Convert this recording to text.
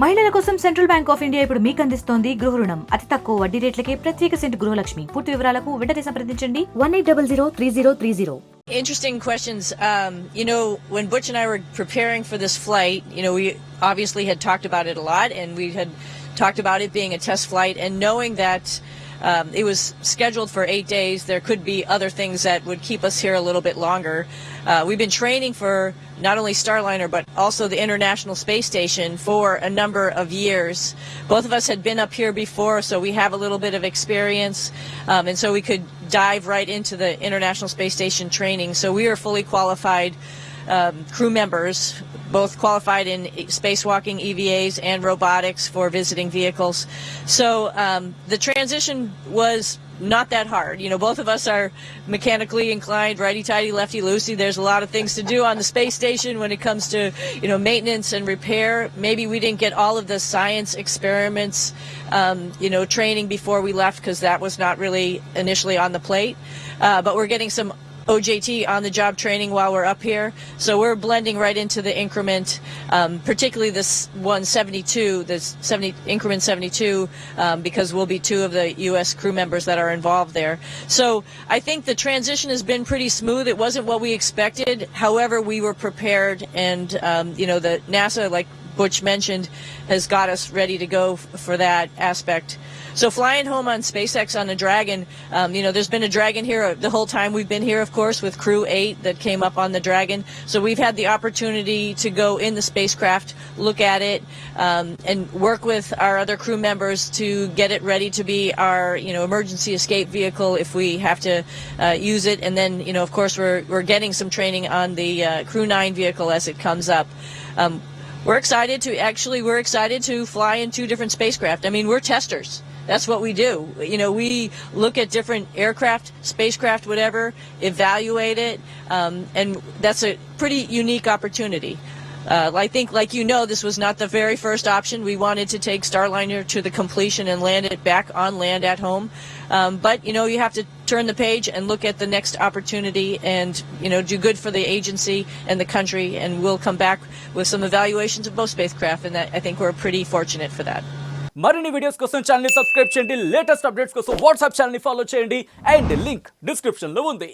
మహిళల కోసం central bank of India ఇప్పుడు మీకు అందిస్తోంది గృహ రుణం అతి తక్కువ వడ్డీ రేట్లకే ప్రత్యేక సెంటు గృహలక్ష్మి. పూర్తి వివరాలకు వెంటనే సంప్రదించండి 18003030. Interesting questions. When Butch and I were preparing for this flight, we obviously had talked about it a lot, and we had talked about it being a test flight, and knowing that it was scheduled for 8 days, there could be other things that would keep us here a little bit longer. We've been training for not only Starliner but also the International Space Station for a number of years. Both of us had been up here before, so we have a little bit of experience, and so we could dive right into the International Space Station training. So we are fully qualified crew members, both qualified in spacewalking, EVAs, and robotics for visiting vehicles. So the transition was not that hard. Both of us are mechanically inclined, righty-tighty, lefty-loosey. There's a lot of things to do on the space station when it comes to, maintenance and repair. Maybe we didn't get all of the science experiments, training before we left, because that was not really initially on the plate. But we're getting some OJT on the job training while we're up here, so we're blending right into the increment, particularly this 172, this increment 72, because we'll be two of the U.S. crew members that are involved there. So I think the transition has been pretty smooth. It wasn't what we expected. However, we were prepared, and the NASA, like Butch mentioned, has got us ready to go for that aspect. So flying home on SpaceX on the Dragon, there's been a Dragon here the whole time we've been here, of course, with Crew 8 that came up on the Dragon. So we've had the opportunity to go in the spacecraft, look at it, and work with our other crew members to get it ready to be our, emergency escape vehicle if we have to use it. And then, of course, we're getting some training on the Crew 9 vehicle as it comes up. We're excited to fly in two different spacecraft. I mean, we're testers. That's what we do. We look at different aircraft, spacecraft, whatever, evaluate it, and that's a pretty unique opportunity. I think, this was not the very first option. We wanted to take Starliner to the completion and land it back on land at home. But, you have to turn the page and look at the next opportunity and, do good for the agency and the country. And we'll come back with some evaluations of both spacecraft. And I think we're pretty fortunate for that. మరిన్ని videos కోసం channel ని subscribe చేయండి, latest updates కోసం WhatsApp channel ని follow చేయండి, and link description లో ఉంది.